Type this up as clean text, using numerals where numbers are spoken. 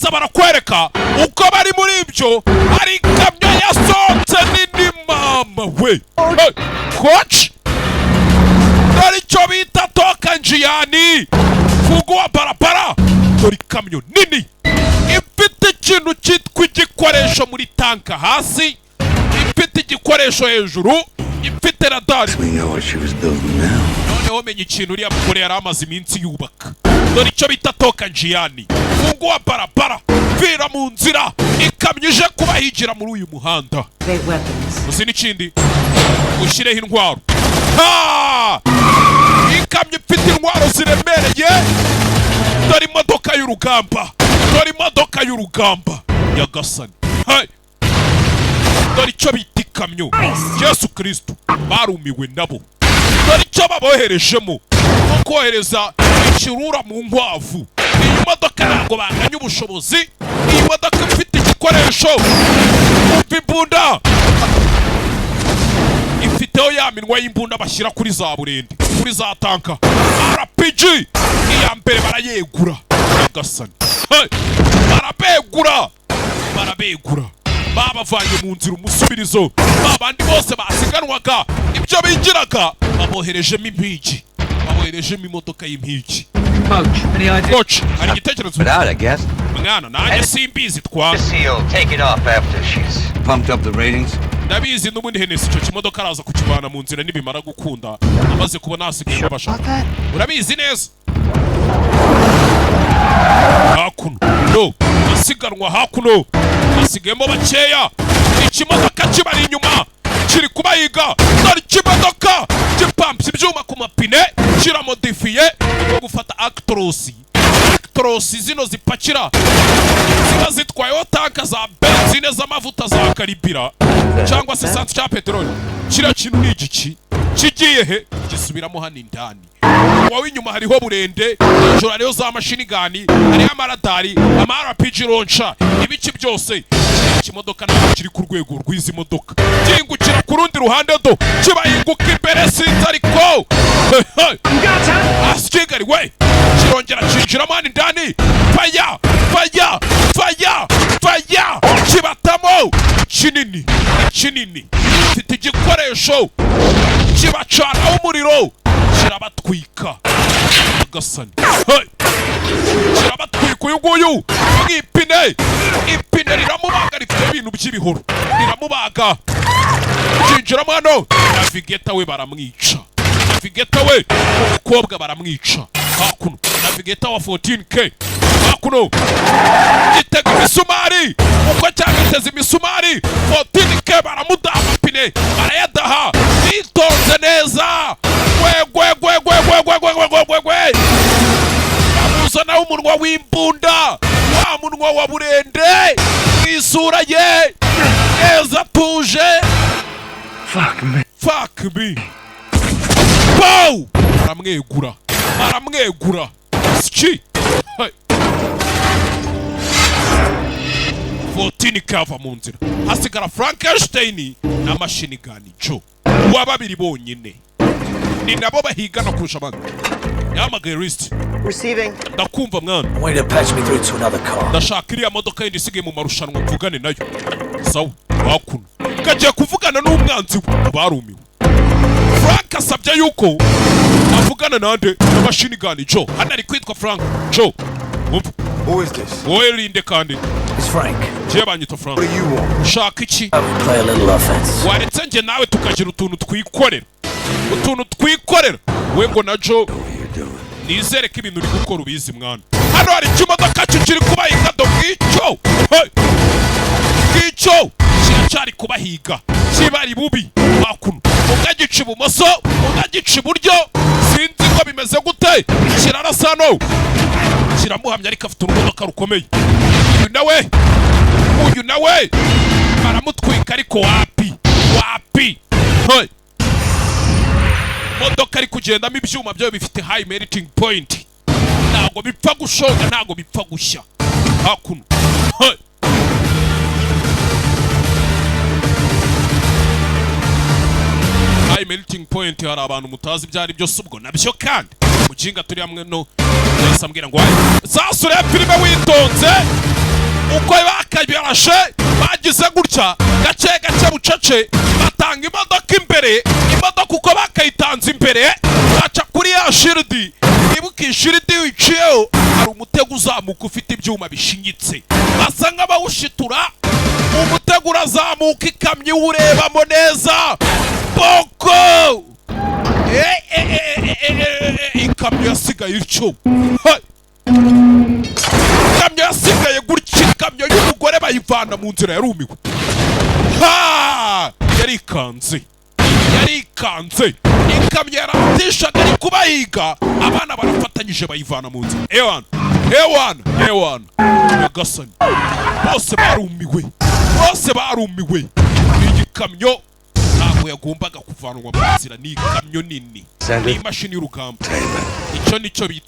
baraza barakwereka uko bari muri ibyo hari ikamyo yasohotse nini mama we. Coach dore icyo bita toka njiani fungua barabara. Dore ikamyo nini ifite ikintu cyitwa igikoresho muri tanka hasi, ifite igikoresho hejuru, ifite radari. Noneho menye ikintu uriya mugore yari amaze iminsi yubaka. Dore icyo bita toka njiani fungua barabara, vira mu nzira, ikamyo ije kubahigira muri uyu muhanda. Uzi n'ikindi ushyireho intwaro. Ikamyo ifite intwaro ziremereye. Dore imodoka y'urugamba, dore imodoka y'urugamba Nyagasani. Dore icyo bita ikamyo. Yesu Kristo barumiwe nabo. Dore icyo baboherejemo nko kohereza ikirura mu nkwavu. Iyi modoka ntabwo banganya ubushobozi. Iyi modoka ifite igikoresho imbunda, ifiteho ya minwa y'imbunda bashyira kuri za burende, kuri za tanka. RPG iya mbere barayegura Nyagasani. Barabegura babavanye mu nzira umusubirizo. Babandi bose basiganwaga ibyo bigiraga baboherejemo impigi, baboherejemo imodoka y'impigi. Coach, hari igitekerezo? Mwana nanjye simbizi twa. Ndabizi n'ubundi Hennessy icyo kimodoka araza kukivana mu nzira nibimara gukunda amaze kubona hasigaye babashaka. Urabizi neza hakuno no asiganwa hakuno hasigayemo bakeya. Ikimodoka kibari inyuma kiri kubahiga. Dore ikimodoka gipampye ibyuma ku mapine kiramodifiye no gufata Actros zino zipakira ziba zitwayeho tanka za benzine z'amavuta za karibira cyangwa se esanse cya peteroli. Kiriya kintu ni igiki kigiye he? Gisubiramo hano indani. Wowe inyuma hariho burende, hejuru hariho za mashini gani, hariho amaradari, ama-RPG launcher, ibiki byose. Ikimodoka ntabwo kiri ku rwego rw'izi modoka. Gihingukira ku rundi ruhande do kibahinguka imbere sinzi ariko Kigali we kirongera kinjiramo hano indani. Faya kibatamo kinini ifite igikoresho kibacanaho umuriro kirabatwika Nyagasani. Kirabatwika uyu nguyu ipine riramubaga, rifite ibintu by'ibihoro riramubaga. Kinjiramo hano. Navigator we baramwica. Navigator we umukobwa baramwica hakuno. Navigator wa 14K hakuno gitega imisumari uko cyagiteza imisumari. 14K baramudaha amapine barayadaha bitonze neza. Bamuzanaho umunwa w'imbunda, wa munwa wa burende isura ye neza tuje. Fuck me. Pow! Baramwegura. Ski. 14K ava mu nzira. Hasigara Frankenstein na machine gun Joe. Wababiri bonyine. Ni nabo bahigana kurusha abandi. Yamagaye list. Receiving. Ndakumva mwana. I want you to patch me through to another car. Ndashaka iriya modoka yindi isigaye mu marushanwa mvugane nayo. Sawa, wakuno. Kagiye kuvugana n'umwanzi barumiwe. Frank asabye yuko avugana nande na machine gun Joe. Hano ari kwitwa Frank Joe. Who is this? Wowe rinde kandi. It's Frank. Je banyita Frank. What do you want? Shaka iki? Play a little offense. Waretse nje nawe tukagira utuntu twikorera. We ngo na Joe nizere ko ibintu uri gukora ubizi mwana. Hano hari ikimodoka kiri kubahiga do bw'icyo kiracyari kubahiga kibari bubi hakuno. Ugagica ibumoso ugagica iburyo sinzi ko bimeze gute. Kirarasa no kiramuhamya ariko afite urumodoka rukomeye. Uyu nawe baramutwika ariko wapi. Modoka ari kugendamo ibyuma byayo bifite high melting point. Ntabwo bipfa gushonga, ntabwo bipfa gushya hakuno. High melting point hari abantu mutazi byari byo subwo nabyo kandi mukinga turi hamwe no yasambwira ngo sasure filime witonze uko bakabyarashe bagize gutya gake gake bucece batanga imodoka imbere, imodoka uko bakayitanze imbere baca kuri ya shiridi. Ibuka ishiridi wiciyeho hari umutego uzamuka ufite ibyuma bishingitse, basa nk'abawushitura, umutego urazamuka, ikamyo uwurebamo neza boko. Ikamyo yasigaye ityo, ikamyo yasigaye gutya, ikamyo y'umugore bayivana mu nzira, yarumiwe. Yarikanze, ikamyo yaratishaga ari kubahiga, abana barafatanyije bayivana mu nzira. Ewana nyagasani, bose barumiwe. Iyi kamyo ntabwo yagombaga kuvanwa mu nzira, ni ikamyo nini, ni imashini y'urugamba. Icyo nicyo bita